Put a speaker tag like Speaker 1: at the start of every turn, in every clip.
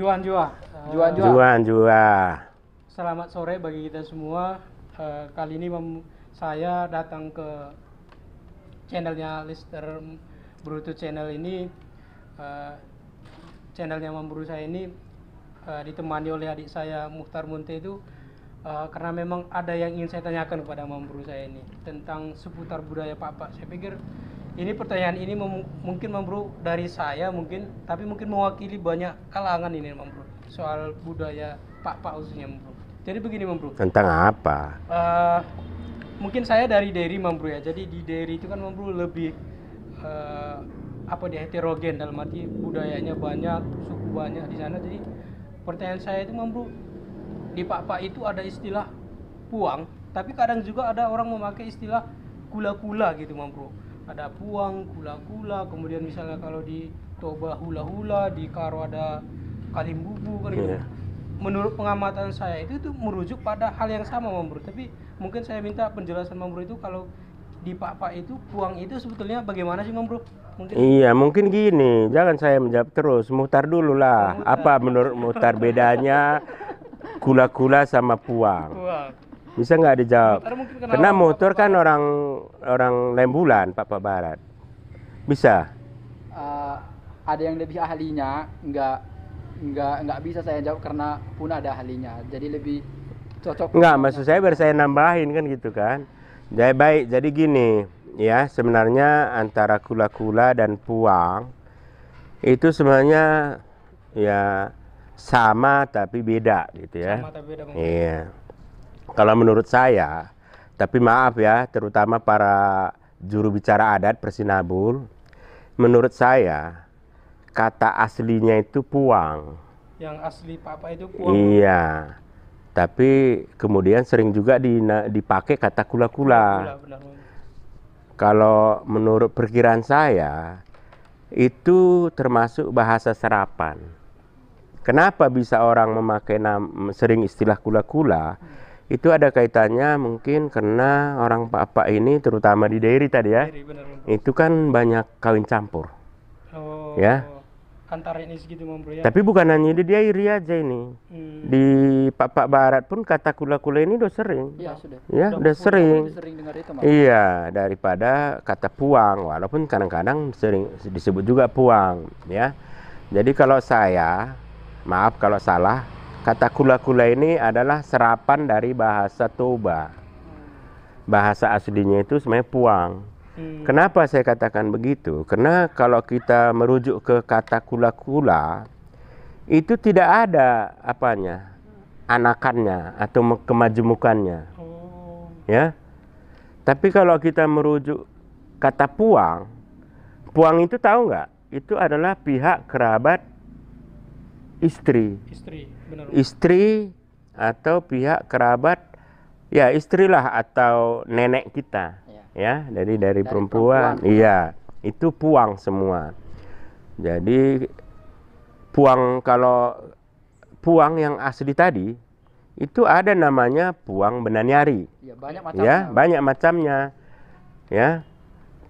Speaker 1: Juan Jua.
Speaker 2: Juan Jua.
Speaker 1: Selamat sore bagi kita semua. Kali ini saya datang ke channelnya Lister Bruto Channel ini. Channelnya Memburu saya ini ditemani oleh adik saya Muhtar Munte itu, karena memang ada yang ingin saya tanyakan kepada Memburu saya ini tentang seputar budaya Pak. Saya pikir ini pertanyaan ini mungkin Memburu dari saya mungkin, tapi mungkin mewakili banyak kalangan ini Memburu, soal budaya Pak khususnya Memburu. Jadi begini Memburu.
Speaker 2: Tentang apa?
Speaker 1: Mungkin saya dari Deri Memburu ya. Jadi di Deri itu kan Memburu lebih heterogen, dalam arti budayanya banyak, suku banyak di sana. Jadi pertanyaan saya itu Memburu, di Pak itu ada istilah puang, tapi kadang juga ada orang memakai istilah kula-kula gitu Memburu. Ada puang, kula-kula, kemudian misalnya kalau di Toba hula-hula, di Karo ada kalimbubu kan gitu. Menurut pengamatan saya itu merujuk pada hal yang sama Memburu, tapi mungkin saya minta penjelasan Memburu itu kalau di Pak itu puang itu sebetulnya bagaimana sih Memburu?
Speaker 2: Mungkin gini, jangan saya menjawab terus, Muhtar dulu lah. Apa menurut Muhtar bedanya kula-kula sama puang? Bisa nggak dijawab? Karena Muhtar kan orang Lembulan, Pak Barat. Bisa?
Speaker 3: Ada yang lebih ahlinya, nggak bisa saya jawab karena pun ada ahlinya. Jadi lebih cocok.
Speaker 2: Nggak, maksud saya biar saya nambahin kan gitu kan. Jadi baik, jadi gini ya, sebenarnya antara kula-kula dan puang itu sebenarnya ya sama tapi beda gitu ya.
Speaker 1: Sama tapi beda.
Speaker 2: Iya. Kalau menurut saya, tapi maaf ya, terutama para juru bicara adat Persinabul, menurut saya kata aslinya itu puang.
Speaker 1: Yang asli Pak itu puang.
Speaker 2: Iya. Tapi kemudian sering juga dipakai kata kula-kula. Kalau menurut perkiraan saya, itu termasuk bahasa serapan. Kenapa bisa orang memakai sering istilah kula-kula? Itu ada kaitannya mungkin karena orang Pak ini, terutama di Deri tadi ya, itu kan banyak kawin campur. Ya.
Speaker 1: Antara ini segitu Memburu ya.
Speaker 2: Tapi bukan hanya di Deri aja ini. Di Pak Barat pun kata kula-kula ini udah sering.
Speaker 3: Iya, sudah.
Speaker 2: Ya, udah sering.
Speaker 3: Dengar itu,
Speaker 2: Iya, daripada kata puang, walaupun kadang-kadang sering disebut juga puang, ya. Jadi kalau saya, maaf kalau salah, kata kula-kula ini adalah serapan dari bahasa Toba. Bahasa aslinya itu sebenarnya puang. Kenapa saya katakan begitu? Karena kalau kita merujuk ke kata kula-kula, itu tidak ada anakannya atau kemajemukannya. Ya. Tapi kalau kita merujuk kata puang, puang itu tahu nggak? Itu adalah pihak kerabat istri. Istri atau pihak kerabat, ya istrilah atau nenek kita. Ya, dari perempuan. Iya, itu puang semua. Jadi kalau puang yang asli tadi itu ada namanya puang Benanyari.
Speaker 3: Ya, banyak macamnya.
Speaker 2: Ya, banyak macamnya. Ya.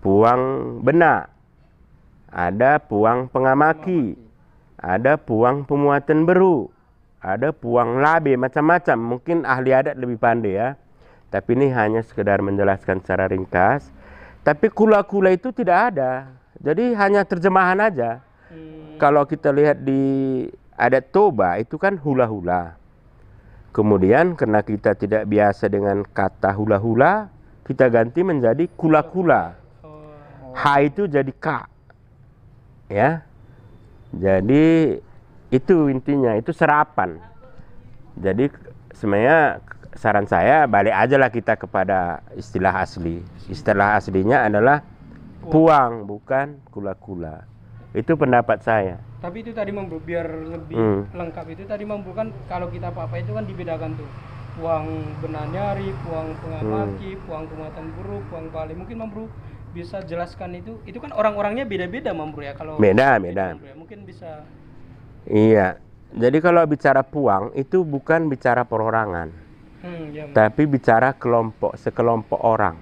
Speaker 2: Puang Benak. Ada puang Pengamaki. Ada puang Pemuatan Beru. Ada puang Labe, macam-macam. Mungkin ahli adat lebih pandai ya. Tapi ini hanya sekedar menjelaskan secara ringkas. Tapi kula-kula itu tidak ada. Jadi hanya terjemahan aja. Kalau kita lihat di adat Toba itu kan hula-hula. Kemudian karena kita tidak biasa dengan kata hula-hula, kita ganti menjadi kula-kula. H itu jadi K. Ya. Jadi itu intinya, itu serapan. Jadi sebenarnya saran saya balik aja lah kita kepada istilah asli. Istilah aslinya adalah puang, bukan kula-kula. Itu pendapat saya.
Speaker 1: Tapi itu tadi Memburu, biar lebih lengkap itu tadi Memburu kan kalau kita apa itu kan dibedakan tuh. Puang Benanyari, puang Pengamaki, puang Pemuatan Beru, puang Bali. Mungkin Memburu bisa jelaskan itu. Itu kan orang-orangnya beda-beda Memburu ya kalau
Speaker 2: beda.
Speaker 1: Ya. Mungkin bisa.
Speaker 2: Iya. Jadi kalau bicara puang itu bukan bicara perorangan. Tapi bicara sekelompok orang.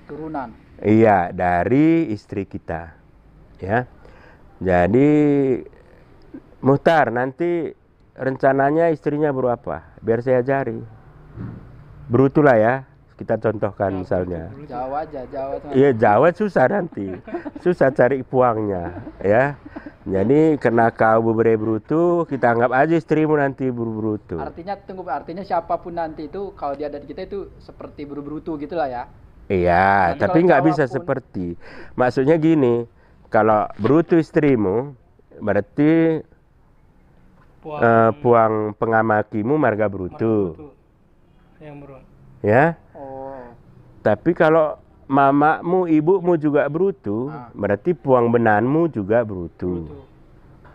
Speaker 3: Turunan.
Speaker 2: Iya, dari istri kita. Ya. Jadi Muhtar nanti rencananya istrinya berapa? Biar saya ajari. Brutu lah ya. Kita contohkan misalnya.
Speaker 3: Jawa aja, Jawa tuh.
Speaker 2: Iya, Jawa susah nanti. Susah cari puangnya, ya. Jadi karena kau berbere brutu, kita anggap aja istrimu nanti berbrutu.
Speaker 3: Artinya siapapun nanti itu kalau dia ada di kita itu seperti buru-berutu gitulah ya.
Speaker 2: Iya,
Speaker 3: Nanti
Speaker 2: tapi
Speaker 3: kalau
Speaker 2: nggak
Speaker 3: Jawa
Speaker 2: bisa
Speaker 3: pun-
Speaker 2: seperti. Maksudnya gini, kalau brutu istrimu, berarti puang pengamakimu marga brutu,
Speaker 1: Yang bro.
Speaker 2: ya.
Speaker 3: Oh.
Speaker 2: Tapi kalau mamamu, ibumu juga brutu,
Speaker 3: Ah.
Speaker 2: berarti puang benanmu juga brutu.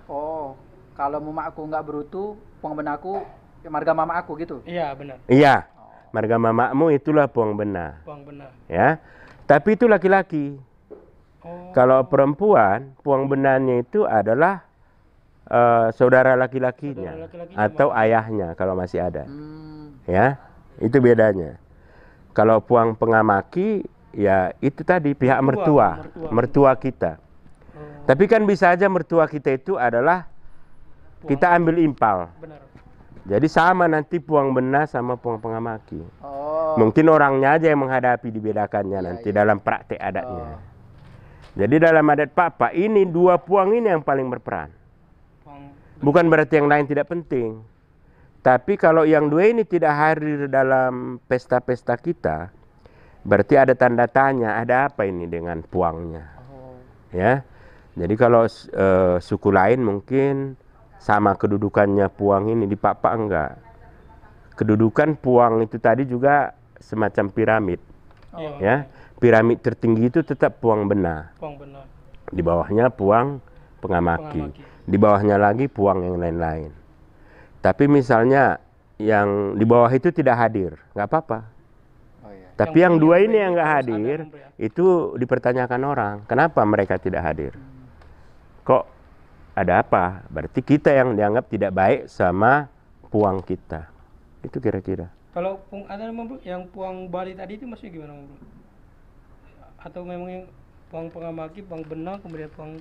Speaker 3: Oh, kalau mama aku nggak berutu, puang benaku ya marga mama aku gitu.
Speaker 1: Iya benar.
Speaker 2: Iya, marga mamamu itulah puang bena,
Speaker 1: Puang benar.
Speaker 2: ya. Tapi itu laki-laki.
Speaker 1: Oh.
Speaker 2: Kalau perempuan, puang benannya itu adalah saudara laki-lakinya
Speaker 1: Saudara laki-lakinya,
Speaker 2: atau ayahnya kalau masih ada,
Speaker 3: Hmm.
Speaker 2: ya. Itu bedanya. Kalau puang pengamaki, ya itu tadi pihak mertua, mertua kita.
Speaker 1: Oh,
Speaker 2: Tapi kan bisa aja mertua kita itu adalah kita ambil impal.
Speaker 1: benar.
Speaker 2: Jadi sama nanti puang bena sama puang pengamaki.
Speaker 3: Oh.
Speaker 2: Mungkin orangnya aja yang menghadapi dibedakannya
Speaker 3: Iya,
Speaker 2: nanti
Speaker 3: iya.
Speaker 2: dalam praktek adatnya.
Speaker 3: Oh.
Speaker 2: Jadi dalam adat Papa ini dua puang ini yang paling berperan.
Speaker 1: Puang
Speaker 2: Bukan berarti yang lain tidak penting. Tapi kalau yang dua ini tidak hadir dalam pesta-pesta kita, berarti ada tanda tanya, ada apa ini dengan puangnya,
Speaker 3: Oh.
Speaker 2: ya. Jadi kalau suku lain mungkin sama kedudukannya puang ini, di Papa enggak. Kedudukan puang itu tadi juga semacam piramid,
Speaker 1: Iya,
Speaker 2: ya. Piramid tertinggi itu tetap puang bena.
Speaker 1: puang benar.
Speaker 2: Di bawahnya puang pengamaki.
Speaker 1: Pengamaki.
Speaker 2: Di bawahnya lagi puang yang lain-lain. Tapi misalnya yang di bawah itu tidak hadir, nggak apa-apa.
Speaker 3: Oh iya.
Speaker 2: Tapi yang dua ini yang nggak
Speaker 1: harus ada,
Speaker 2: hadir,
Speaker 1: Bro, ya.
Speaker 2: itu dipertanyakan orang. Kenapa mereka tidak hadir? Kok ada apa? Berarti kita yang dianggap tidak baik sama puang kita. Itu kira-kira.
Speaker 1: Kalau ada nama bro, yang puang Bali tadi itu maksudnya gimana bro? Atau memang yang puang pengamaki, puang benar, kemudian puang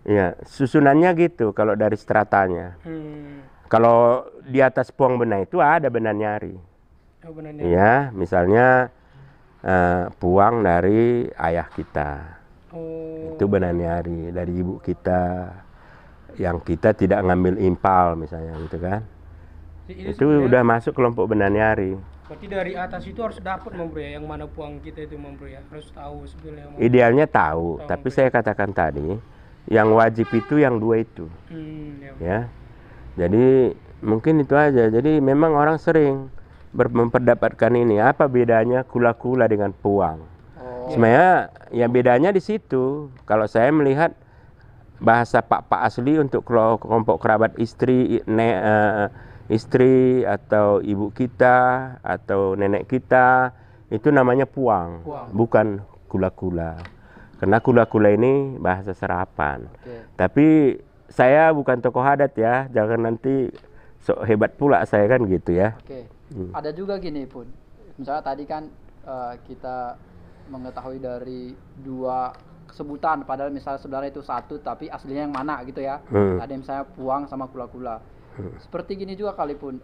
Speaker 2: Iya, susunannya gitu kalau dari stratanya. Kalau di atas puang benah itu ada benah nyari.
Speaker 1: oh benarnya.
Speaker 2: Iya, misalnya puang dari ayah kita.
Speaker 1: Oh.
Speaker 2: Itu benah nyari dari ibu kita. Yang kita tidak ngambil impal misalnya gitu kan.
Speaker 1: Itu
Speaker 2: Itu
Speaker 1: sebenarnya
Speaker 2: udah masuk kelompok benah nyari.
Speaker 1: berarti dari atas itu harus dapat bro ya, yang mana puang kita itu bro ya. Harus tahu sebenarnya.
Speaker 2: Idealnya tahu,
Speaker 1: Tahu,
Speaker 2: tapi
Speaker 1: Bro.
Speaker 2: saya katakan tadi, yang wajib itu yang dua itu,
Speaker 1: Ya.
Speaker 2: ya. Jadi mungkin itu aja. Jadi memang orang sering memperdapatkan ini. Apa bedanya kula-kula dengan puang?
Speaker 3: Oh.
Speaker 2: Sebenarnya ya bedanya di situ. Kalau saya melihat bahasa Pak asli untuk kelompok kerabat istri, istri atau ibu kita atau nenek kita itu namanya puang,
Speaker 3: Puang.
Speaker 2: bukan kula-kula. Karena kula-kula ini bahasa serapan.
Speaker 3: Oke.
Speaker 2: Tapi saya bukan tokoh adat ya, jangan nanti sok hebat pula saya kan gitu ya.
Speaker 3: Oke.
Speaker 2: Hmm.
Speaker 3: Ada juga gini pun. Misalnya tadi kan kita mengetahui dari dua sebutan, padahal misalnya sebenarnya itu satu tapi aslinya yang mana gitu ya. Ada misalnya puang sama kula-kula. Seperti gini juga kali pun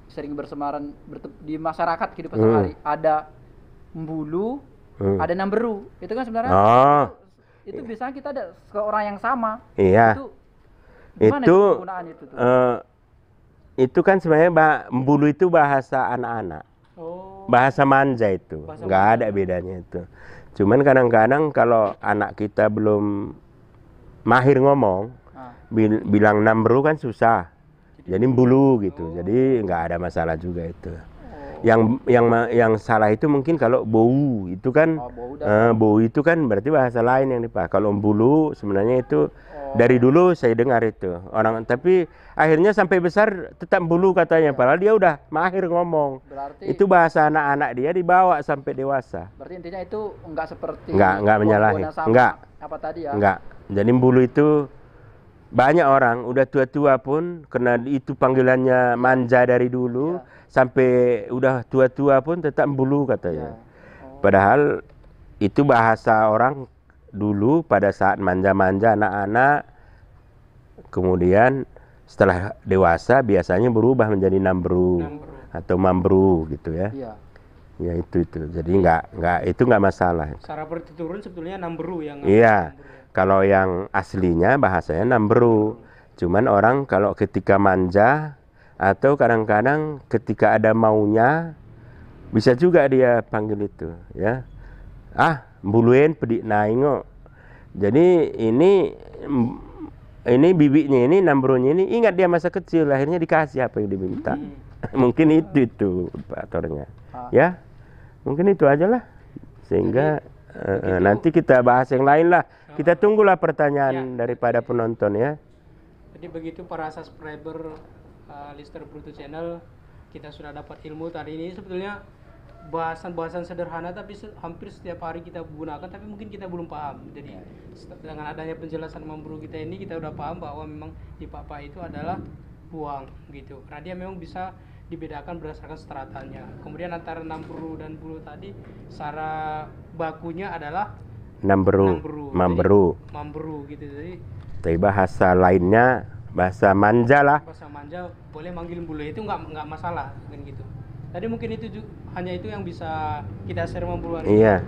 Speaker 3: sering bersemaran di masyarakat kehidupan sehari. Ada mbulu, ada namberu. Itu kan sebenarnya
Speaker 2: Oh,
Speaker 3: itu biasanya kita ada ke orang yang sama.
Speaker 2: iya.
Speaker 3: Itu gimana
Speaker 2: Itu
Speaker 3: penggunaan itu tuh?
Speaker 2: itu kan sebenarnya bulu itu bahasa anak-anak,
Speaker 1: Oh.
Speaker 2: bahasa manja itu,
Speaker 1: Bahasa
Speaker 2: nggak
Speaker 1: manja.
Speaker 2: ada bedanya itu. Cuman kadang-kadang kalau anak kita belum mahir ngomong,
Speaker 3: Ah.
Speaker 2: bilang nambru kan susah, jadi bulu gitu, jadi nggak ada masalah juga itu. Yang salah itu mungkin kalau bau itu kan,
Speaker 3: Oh, bau
Speaker 2: bau itu kan berarti bahasa lain yang dipakai. Kalau bulu sebenarnya itu dari dulu saya dengar itu orang, tapi akhirnya sampai besar tetap bulu katanya, padahal dia udah mahir ngomong.
Speaker 3: Berarti
Speaker 2: Itu bahasa anak-anak dia dibawa sampai dewasa.
Speaker 3: berarti intinya itu enggak seperti
Speaker 2: Enggak menyalahi.
Speaker 3: pohon-pohon sama
Speaker 2: Enggak.
Speaker 3: apa tadi ya?
Speaker 2: Enggak. Jadi bulu itu banyak orang udah tua-tua pun karena itu panggilannya manja dari dulu, sampai udah tua-tua pun tetap bulu katanya. Padahal itu bahasa orang dulu pada saat manja-manja anak-anak, kemudian Setelah dewasa biasanya berubah menjadi nambru
Speaker 1: Nambru.
Speaker 2: atau mambru gitu ya.
Speaker 3: Iya.
Speaker 2: Ya itu. Jadi nggak masalah.
Speaker 1: Secara berturun sebetulnya nambru yang
Speaker 2: Iya.
Speaker 1: nambru ya.
Speaker 2: Kalau yang aslinya bahasanya nambru. Cuman orang kalau ketika manja atau kadang-kadang ketika ada maunya bisa juga dia panggil itu ya. Mbuluin pedik naingo. Jadi ini bibitnya ini nambrunya ini ingat dia masa kecil akhirnya dikasih apa yang diminta. Mungkin itu faktornya. Ya. Mungkin itu aja lah. Sehingga nanti kita bahas yang lain lah. Kita tunggulah pertanyaan daripada penonton ya.
Speaker 1: Jadi begitu para subscriber Lister Bruto Channel, kita sudah dapat ilmu tadi ini. Sebetulnya bahasan-bahasan sederhana tapi hampir setiap hari kita gunakan, tapi mungkin kita belum paham. Jadi dengan adanya penjelasan memburu kita ini, kita udah paham bahwa memang di papa itu adalah puang gitu. Karena dia memang bisa dibedakan berdasarkan stratanya. Kemudian antara nambru dan buru tadi, secara bakunya adalah
Speaker 2: Nambru, mambru.
Speaker 1: Jadi, mambru gitu. Jadi
Speaker 2: Tapi bahasa lainnya bahasa manja lah.
Speaker 1: bahasa manja boleh manggil bulu itu nggak masalah kan gitu. Tadi mungkin itu hanya itu yang bisa kita share memburu hari ini.
Speaker 2: Iya.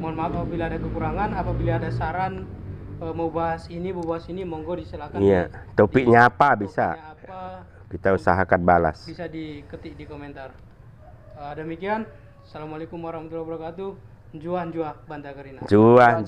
Speaker 1: Mohon maaf apabila ada kekurangan, apabila ada saran mau bahas ini, monggo disilakan.
Speaker 2: Iya. Topiknya apa bisa?
Speaker 1: Topiknya apa
Speaker 2: Kita usahakan balas.
Speaker 1: bisa diketik di komentar. Demikian. Assalamualaikum warahmatullahi wabarakatuh. Njua Banta Karina.
Speaker 2: Juah.